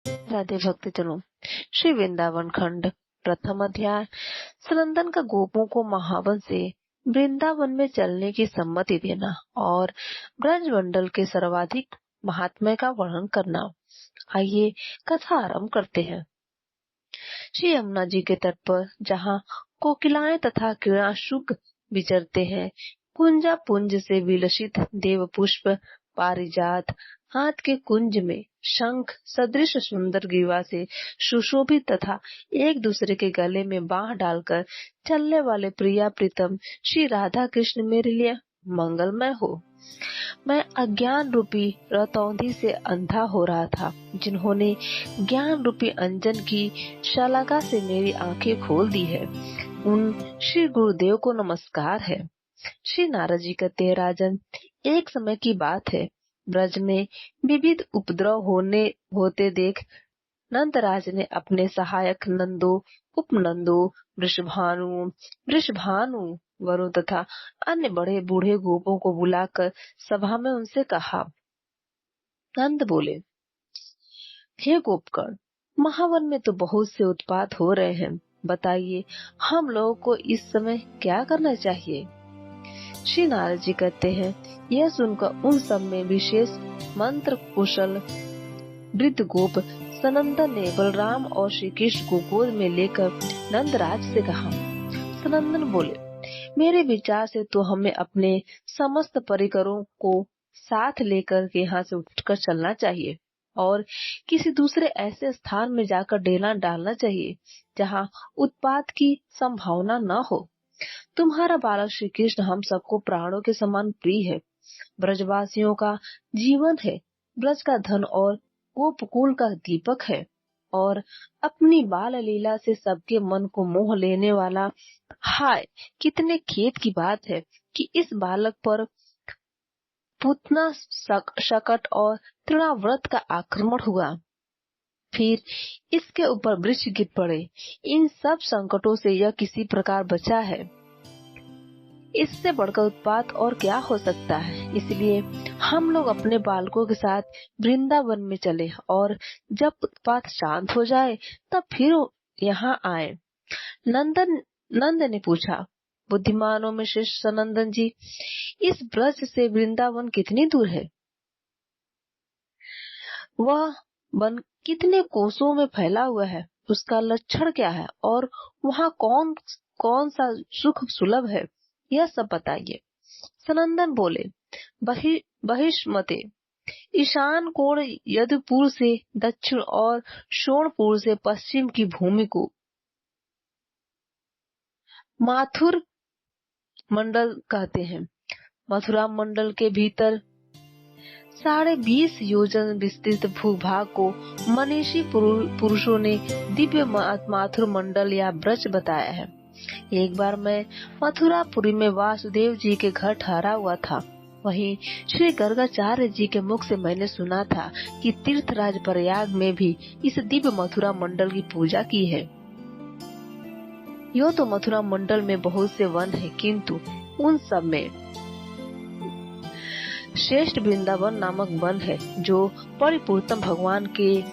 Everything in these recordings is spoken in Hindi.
राधे भक्तजनों, श्री वृंदावन खंड प्रथम अध्याय। सनंदन का गोपों को महावन से वृंदावन में चलने की सम्मति देना और ब्रजमंडल के सर्वाधिक महात्म्य का वर्णन करना। आइए कथा आरंभ करते हैं। श्री यमुना जी के तट पर जहाँ कोकिलाएं तथा किरणाशुक विचरते हैं, कुंजा पुंज से विलसित देव पुष्प पारिजात हाथ के कुंज में शंख सदृश सुंदर ग्रीवा से सुशोभित तथा एक दूसरे के गले में बांह डालकर चलने वाले प्रिया प्रीतम श्री राधा कृष्ण मेरे लिए मंगलमय हो। मैं अज्ञान रूपी रतौंधी से अंधा हो रहा था, जिन्होंने ज्ञान रूपी अंजन की शलाका से मेरी आंखें खोल दी है। उन श्री गुरुदेव को नमस्कार है। श्री नारद जी कहते हैं, राजन, एक समय की बात है, ब्रज में विविध उपद्रव होते देख नंदराज ने अपने सहायक नंदो, उपनंदो, वृषभानु वरुण तथा अन्य बड़े बूढ़े गोपों को बुलाकर सभा में उनसे कहा। नंद बोले, हे गोपगण, महावन में तो बहुत से उत्पात हो रहे हैं, बताइए हम लोगों को इस समय क्या करना चाहिए। श्री नारद जी कहते हैं, यह सुनकर उन सब में विशेष मंत्र कुशल वृद्ध गोप सनंदन ने बलराम और श्री कृष्ण को गोद में लेकर नंदराज से कहा। सनंदन बोले, मेरे विचार से तो हमें अपने समस्त परिकरों को साथ लेकर के यहाँ से उठकर चलना चाहिए और किसी दूसरे ऐसे स्थान में जाकर डेरा डालना चाहिए जहाँ उत्पात की संभावना न हो। तुम्हारा बालक श्री कृष्ण हम सबको प्राणों के समान प्रिय है, ब्रजवासियों का जीवन है, ब्रज का धन और गोपकुल का दीपक है और अपनी बाल लीला से सबके मन को मोह लेने वाला। हाय, कितने खेद की बात है कि इस बालक पर पूतना शकट और तृणाव्रत का आक्रमण हुआ, फिर इसके ऊपर वृक्ष गिर पड़े। इन सब संकटों से यह किसी प्रकार बचा है, इससे बढ़कर उत्पात और क्या हो सकता है। इसलिए हम लोग अपने बालकों के साथ वृंदावन में चले और जब उत्पात शांत हो जाए तब फिर यहाँ आए। नंद ने पूछा, बुद्धिमानों में श्रेष्ठ सनंदन जी, इस ब्रज से वृंदावन कितनी दूर है? वह वन कितने कोसों में फैला हुआ है? उसका लक्षण क्या है और वहाँ कौन कौन सा सुख सुलभ है? यह सब बताइए। सनंदन बोले, बहिष्मते, ईशान कोण यदुपुर से दक्षिण और शोणपुर से पश्चिम की भूमि को माथुर मंडल कहते हैं। मथुरा मंडल के भीतर 20.5 योजन विस्तृत भूभाग को मनीषी पुरुषों ने दिव्य माथुर मंडल या ब्रज बताया है। एक बार मैं मथुरापुरी में वासुदेव जी के घर ठहरा हुआ था। वहीं श्री गर्गाचार्य जी के मुख से मैंने सुना था कि तीर्थराज प्रयाग में भी इस दिव्य मथुरा मंडल की पूजा की है। यो तो मथुरा मंडल में बहुत से वन है, किंतु उन सब में श्रेष्ठ वृंदावन नामक वन है, जो परिपूर्णतम भगवान के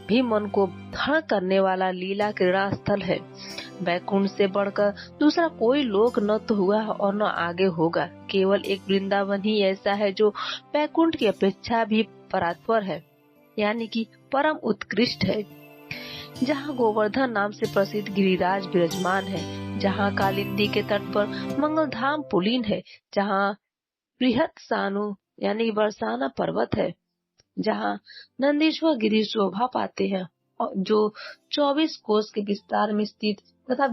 भी मन को हरण करने वाला लीला क्रीड़ा स्थल है। वैकुंठ से बढ़कर दूसरा कोई लोक न तो हुआ और न आगे होगा। केवल एक वृंदावन ही ऐसा है जो वैकुंठ की अपेक्षा भी परात्पर है, यानी कि परम उत्कृष्ट है, जहाँ गोवर्धन नाम से प्रसिद्ध गिरिराज विराजमान है, जहाँ कालिंदी के तट पर मंगलधाम पुलीन है, जहाँ बृहत सानु यानी बरसाना पर्वत है, जहाँ नंदीश्वर गिरी शोभा पाते हैं, जो 24 कोस के विस्तार में स्थित तथा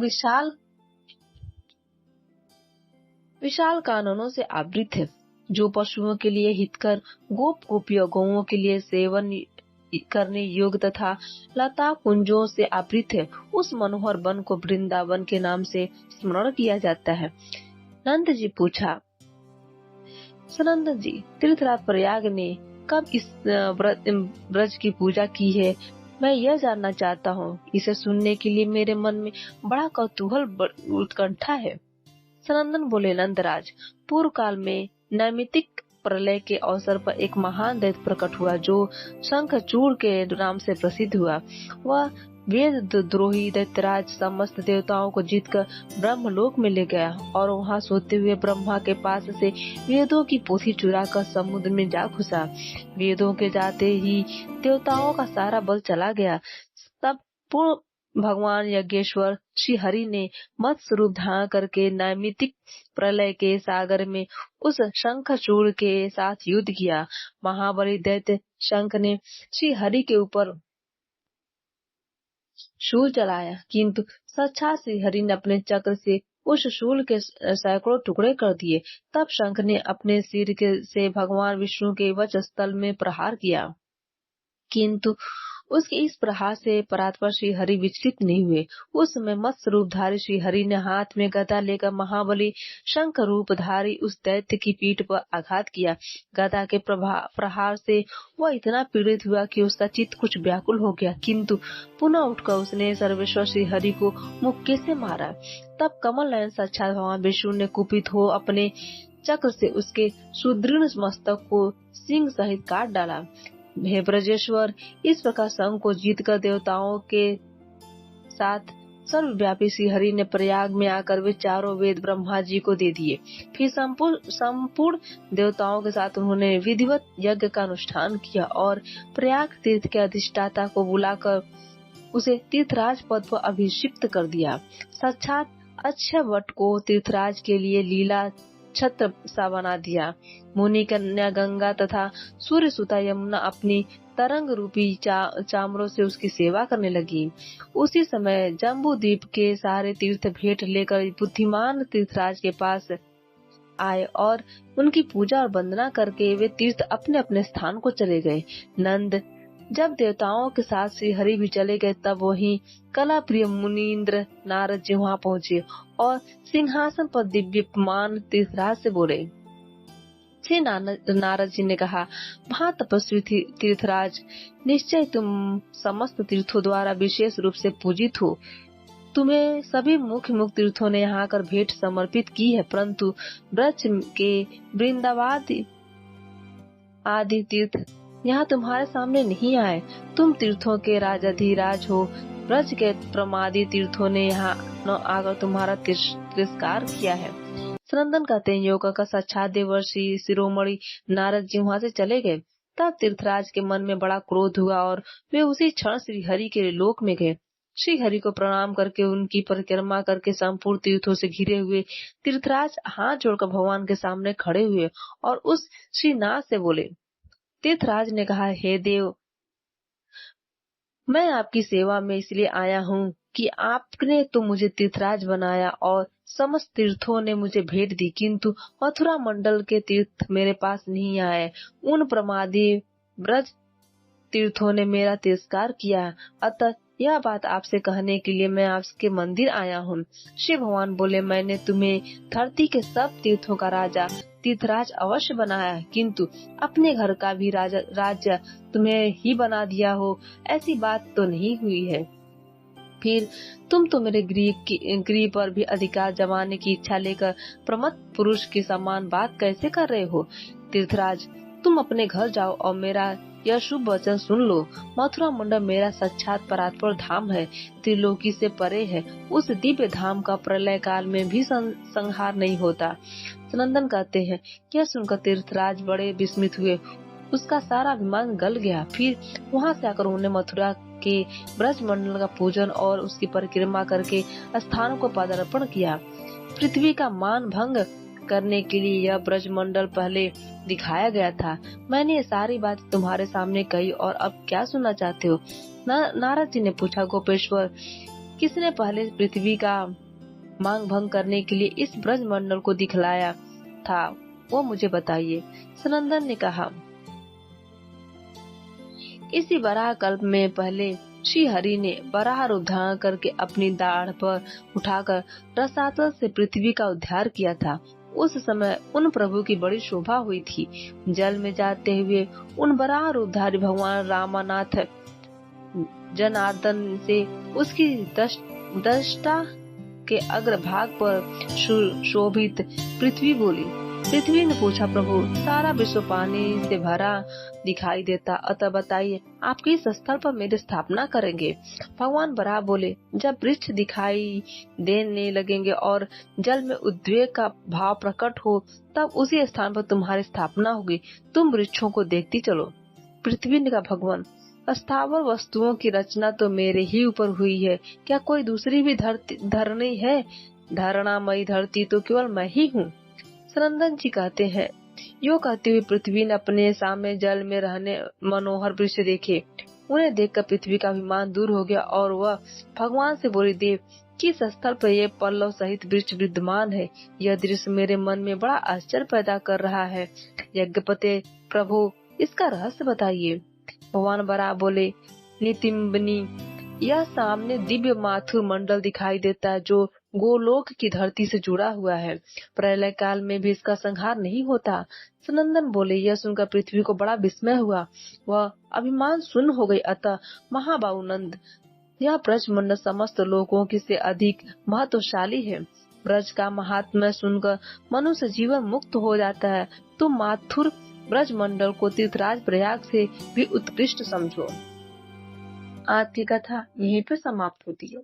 विशाल काननों से आवृत है, जो पशुओं के लिए हितकर, गोपियों गौओं के लिए सेवन करने योग्य तथा लता कुंजों से आवृत है। उस मनोहर वन को वृंदावन के नाम से स्मरण किया जाता है। नंद जी पूछा, सनंदन जी, तीर्थराज प्रयाग ने कब इस ब्रज की पूजा की है? मैं यह जानना चाहता हूँ। इसे सुनने के लिए मेरे मन में बड़ा कौतूहल उत्कंठा है। सनंदन बोले, नंदराज, पूर्व काल में नैमितिक प्रलय के अवसर पर एक महान दैत्य प्रकट हुआ जो शंखचूड़ के नाम से प्रसिद्ध हुआ। वह वेद द्रोही दैत्यराज समस्त देवताओं को जीतकर ब्रह्मलोक में ले गया और वहां सोते हुए ब्रह्मा के पास से वेदों की पोथी चुरा कर समुद्र में जा घुसा। वेदों के जाते ही देवताओं का सारा बल चला गया। तब पूर्ण भगवान यज्ञेश्वर श्री हरि ने मत्स्य रूप धारण करके नैमित्तिक प्रलय के सागर में उस शंखचूड़ के साथ युद्ध किया। महाबली दैत्य शंख ने श्री हरि के ऊपर शूल चलाया, किंतु साक्षात श्री हरि ने अपने चक्र से उस शूल के सैकड़ों टुकड़े कर दिए। तब शंख ने अपने सिर से भगवान विष्णु के वक्षस्थल में प्रहार किया, किंतु उसके इस प्रहार से परात्पर श्री हरि विचलित नहीं हुए। उस समय मत्स्य रूपधारी श्री हरि ने हाथ में गदा लेकर महाबली शंख रूपधारी उस दैत्य की पीठ पर आघात किया। गदा के प्रहार से वह इतना पीड़ित हुआ कि उसका चित्त कुछ व्याकुल हो गया, किंतु पुनः उठकर उसने सर्वेश्वर श्री हरि को मुक्के से मारा। तब कमल नयन साक्षात भगवान विष्णु ने कुपित हो अपने चक्र से उसके सुदृढ़ मस्तक को सिंह सहित काट डाला। हे ब्रजेश्वर, इस प्रकार शंख को जीतकर देवताओं के साथ सर्वव्यापी श्री हरि ने प्रयाग में आकर वे चारों वेद ब्रह्मा जी को दे दिए। फिर संपूर्ण देवताओं के साथ उन्होंने विधिवत यज्ञ का अनुष्ठान किया और प्रयाग तीर्थ के अधिष्ठाता को बुलाकर उसे तीर्थराज पद पर अभिषिक्त कर दिया। साक्षात अक्षय वट को तीर्थराज के लिए लीला छत्र सा बना दिया। मुनि कन्या गंगा तथा सूर्य सुता यमुना अपनी तरंग रूपी चामरों से उसकी सेवा करने लगी। उसी समय जम्बू द्वीप के सारे तीर्थ भेंट लेकर बुद्धिमान तीर्थराज के पास आए और उनकी पूजा और वंदना करके वे तीर्थ अपने अपने स्थान को चले गए। नंद, जब देवताओं के साथ श्री हरि भी चले गए, तब वहीं कला प्रिय मुनीन्द्र नारद जी वहाँ पहुँचे और सिंहासन पर दिव्यमान तीर्थराज से बोले। श्री नारद जी ने कहा, महातपस्वी तीर्थराज, निश्चय तुम समस्त तीर्थों द्वारा विशेष रूप से पूजित हो। तुम्हें सभी मुख्य तीर्थों ने यहाँ कर भेंट समर्पित की है, परंतु ब्रज के वृंदावादि आदि तीर्थ यहाँ तुम्हारे सामने नहीं आए। तुम तीर्थों के राजाधिराज हो। ब्रज के प्रमादी तीर्थों ने यहाँ न आकर तुम्हारा तिरस्कार किया है। सनंदन कहते हैं, योग का साक्षात देवर्षि शिरोमणि नारद जी वहाँ से चले गए। तब तीर्थराज के मन में बड़ा क्रोध हुआ और वे उसी क्षण श्री हरि के लोक में गए। श्री हरि को प्रणाम करके उनकी परिक्रमा करके संपूर्ण तीर्थों से घिरे हुए तीर्थराज हाथ जोड़कर भगवान के सामने खड़े हुए और उस श्रीनाथ से बोले। तीर्थराज ने कहा, हे देव, मैं आपकी सेवा में इसलिए आया हूँ कि आपने तो मुझे तीर्थराज बनाया और समस्त तीर्थों ने मुझे भेंट दी, किंतु मथुरा मंडल के तीर्थ मेरे पास नहीं आए। उन प्रमादी ब्रज तीर्थों ने मेरा तिरस्कार किया। अतः यह बात आपसे कहने के लिए मैं आपके मंदिर आया हूँ। शिव भगवान बोले, मैंने तुम्हें धरती के सब तीर्थों का राजा तीर्थराज अवश्य बनाया, किंतु अपने घर का भी राज्य तुम्हें ही बना दिया हो, ऐसी बात तो नहीं हुई है। फिर तुम तो मेरे गृह पर भी अधिकार जमाने की इच्छा लेकर प्रमत्त पुरुष के समान बात कैसे कर रहे हो? तीर्थराज, तुम अपने घर जाओ और मेरा यह शुभ वचन सुन लो। मथुरा मंडल मेरा साक्षात परात्पर धाम है, त्रिलोकी से परे है। उस दिव्य धाम का प्रलय काल में भी संहार नहीं होता। सनंदन कहते हैं, यह सुनकर तीर्थराज बड़े विस्मित हुए। उसका सारा अभिमान गल गया। फिर वहाँ से आकर उन्होंने मथुरा के ब्रज मंडल का पूजन और उसकी परिक्रमा करके स्थानों को पदार्पण किया। पृथ्वी का मान भंग करने के लिए यह ब्रज मंडल पहले दिखाया गया था। मैंने ये सारी बात तुम्हारे सामने कही और अब क्या सुनना चाहते हो? नारद जी ने पूछा, गोपेश्वर, किसने पहले पृथ्वी का मांग भंग करने के लिए इस ब्रज मंडल को दिखलाया था, वो मुझे बताइए। सनंदन ने कहा, इसी वराह कल्प में पहले श्री हरि ने वराह रूप धारण करके अपनी दाढ़ पर उठाकर रसातल से पृथ्वी का उद्धार किया था। उस समय उन प्रभु की बड़ी शोभा हुई थी। जल में जाते हुए उन वराह रूपधारी भगवान रामानाथ जनार्दन से उसकी दष्टा के अग्रभाग पर शोभित पृथ्वी बोली, पृथ्वी ने पूछा, प्रभु सारा विश्व पानी से भरा दिखाई देता, अतः बताइए आप किस स्थल पर मेरी स्थापना करेंगे। भगवान बराह बोले, जब वृक्ष दिखाई देने लगेंगे और जल में उद्वेग का भाव प्रकट हो, तब उसी स्थान पर तुम्हारी स्थापना होगी। तुम वृक्षों को देखती चलो। पृथ्वी ने कहा, भगवान स्थावर वस्तुओं की रचना तो मेरे ही ऊपर हुई है, क्या कोई दूसरी भी धरनी है? धारणामयी धरती तो केवल मैं ही हूँ। सनंदन जी कहते हैं, यो कहते हुए पृथ्वी ने अपने सामने जल में रहने मनोहर वृक्ष देखे। उन्हें देखकर पृथ्वी का अभिमान दूर हो गया और वह भगवान से बोली, देव किस स्थल पर ये पल्लव सहित वृक्ष विद्यमान है? यह दृश्य मेरे मन में बड़ा आश्चर्य पैदा कर रहा है। यज्ञपते प्रभु इसका रहस्य बताइए। भगवान बराह बोले, नितिम्बनी यह सामने दिव्य माथुर मंडल दिखाई देता है जो गोलोक की धरती से जुड़ा हुआ है। प्रलय काल में भी इसका संहार नहीं होता। सनंदन बोले, यह सुनकर पृथ्वी को बड़ा विस्मय हुआ, वह अभिमान शून्य हो गई। अतः महाबाहुनंद यह ब्रज मंडल समस्त लोगों की से अधिक महत्वशाली है। ब्रज का महात्म्य सुनकर मनुष्य जीवन मुक्त हो जाता है। तुम माथुर ब्रज मंडल को तीर्थराज प्रयाग से भी उत्कृष्ट समझो। आज की कथा यहीं पर समाप्त होती है।